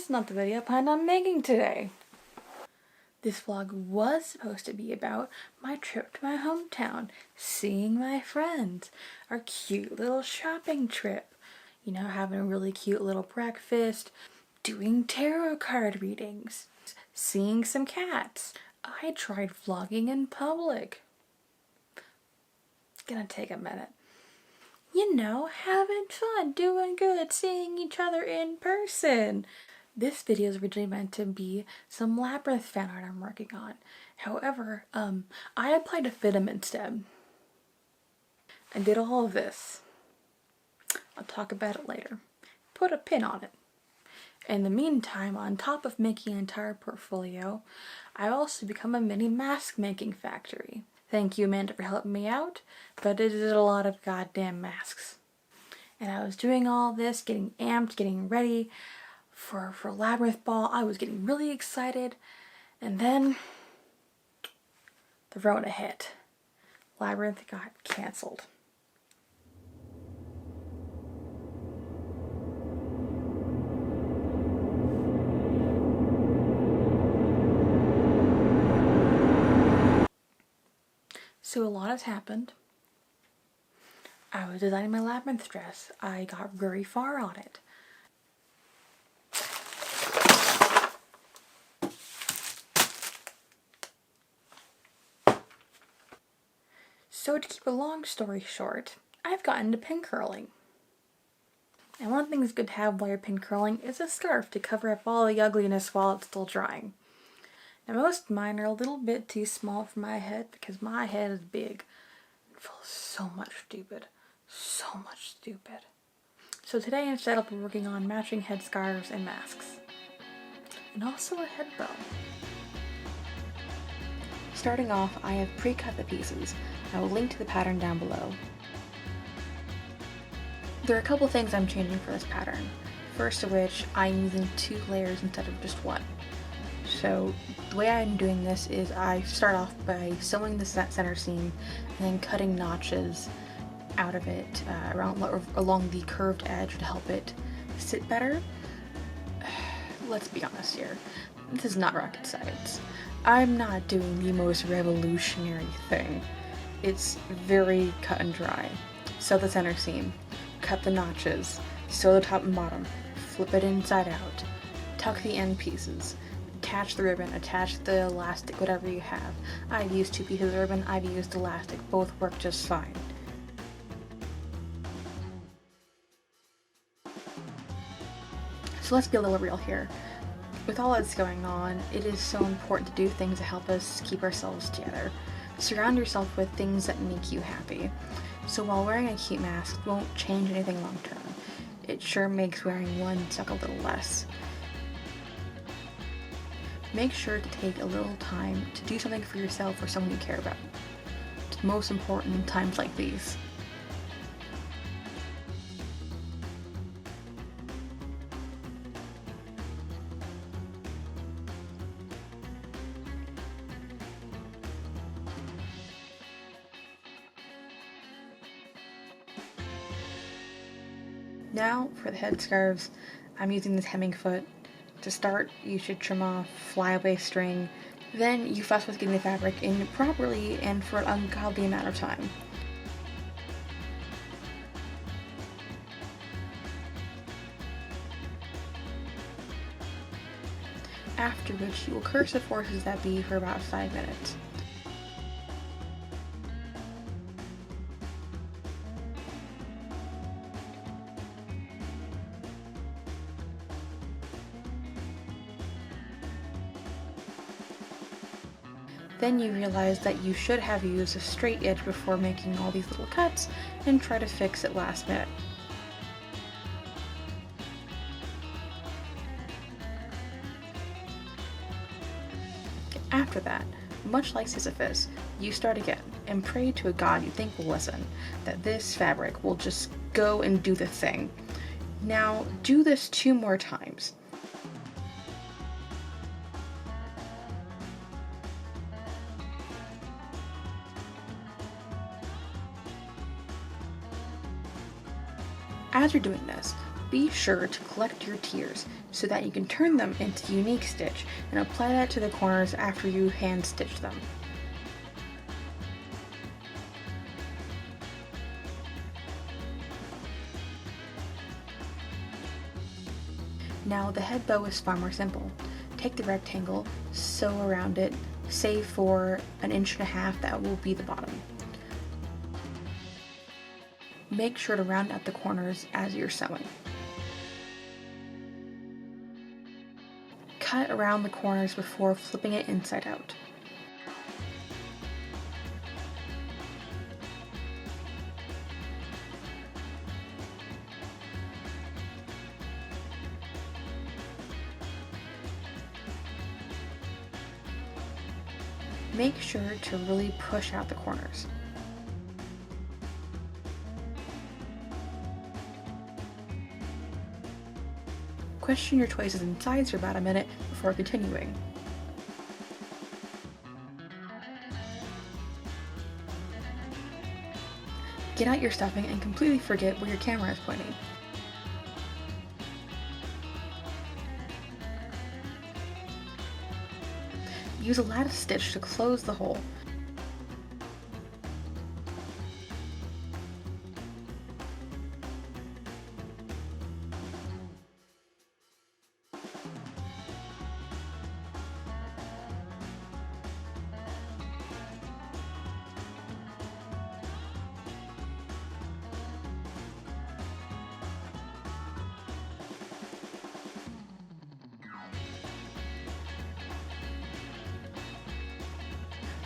is not the video I planned on making today. This vlog was supposed to be about my trip to my hometown, seeing my friends, our cute little shopping trip, you know, having a really cute little breakfast, doing tarot card readings, seeing some cats. I tried vlogging in public. It's gonna take a minute. You know, having fun, doing good, seeing each other in person. This video is originally meant to be some Labyrinth fan art I'm working on. However, I applied to fit them instead. I did all of this. I'll talk about it later. Put a pin on it. In the meantime, on top of making an entire portfolio, I also become a mini mask making factory. Thank you, Amanda, for helping me out, but it is a lot of goddamn masks. And I was doing all this, getting amped, getting ready for Labyrinth Ball. I was getting really excited, and then the Rona hit. Labyrinth got cancelled. So a lot has happened. I was designing my Labyrinth dress. I got very far on it. So to keep a long story short, I've gotten into pin curling. And one of the things good to have while you're pin curling is a scarf to cover up all the ugliness while it's still drying. Now most of mine are a little bit too small for my head because my head is big and full of so much stupid. So much stupid. So today instead I'll be working on matching headscarves and masks. And also a head bow. Starting off, I have pre-cut the pieces. I will link to the pattern down below. There are a couple things I'm changing for this pattern. First of which, I'm using 2 layers instead of just 1. So the way I'm doing this is I start off by sewing the center seam and then cutting notches out of it along the curved edge to help it sit better. Let's be honest here, this is not rocket science. I'm not doing the most revolutionary thing. It's very cut and dry. Sew the center seam, cut the notches, sew the top and bottom, flip it inside out, tuck the end pieces, attach the ribbon, attach the elastic, whatever you have. I've used 2 pieces of ribbon, I've used elastic, both work just fine. So let's be a little real here. With all that's going on, it is so important to do things that help us keep ourselves together. Surround yourself with things that make you happy. So while wearing a cute mask won't change anything long term, it sure makes wearing one suck a little less. Make sure to take a little time to do something for yourself or someone you care about. It's most important in times like these. Now for the headscarves, I'm using this hemming foot. To start, you should trim off flyaway string, then you fuss with getting the fabric in properly and for an ungodly amount of time. After which, you will curse the forces that be for about 5 minutes. Then you realize that you should have used a straight edge before making all these little cuts and try to fix it last minute. After that, much like Sisyphus, you start again and pray to a god you think will listen, that this fabric will just go and do the thing. Now do this 2 more times. As you're doing this, Be sure to collect your tiers so that you can turn them into unique stitch and apply that to the corners after you hand stitch them. Now the head bow is far more simple. Take the rectangle, sew around it, save for 1.5 inches that will be the bottom. Make sure to round out the corners as you're sewing. Cut around the corners before flipping it inside out. Make sure to really push out the corners. Question your choices in size for about a minute before continuing. Get out your stuffing and completely forget where your camera is pointing. Use a lattice stitch to close the hole.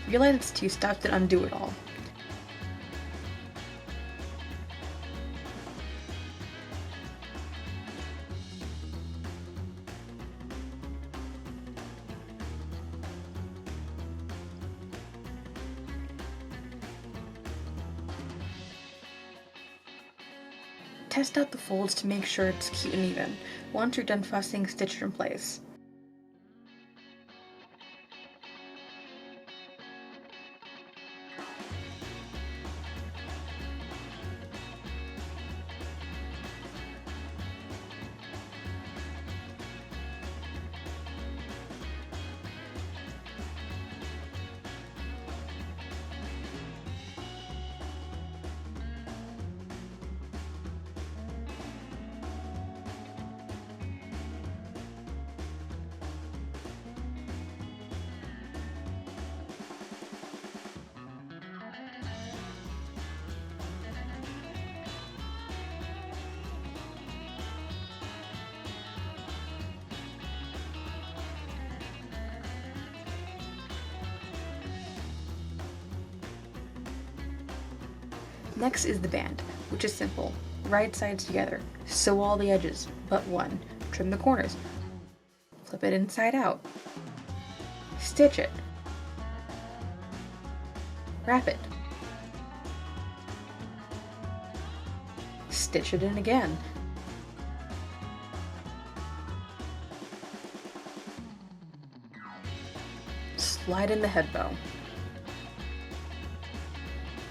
Realize it's too stuffed and undo it all. Test out the folds to make sure it's cute and even. Once you're done fussing, stitch it in place. Next is the band, which is simple. Right sides together, sew all the edges, but one. Trim the corners. Flip it inside out. Stitch it. Wrap it. Stitch it in again. Slide in the head bow.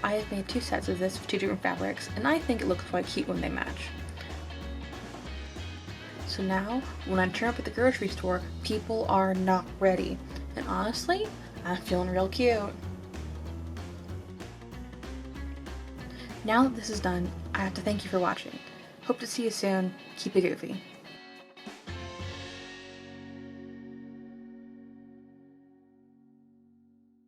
I have made 2 sets of this with 2 different fabrics, and I think it looks quite cute when they match. So now, when I turn up at the grocery store, people are not ready. And honestly, I'm feeling real cute. Now that this is done, I have to thank you for watching. Hope to see you soon. Keep it goofy.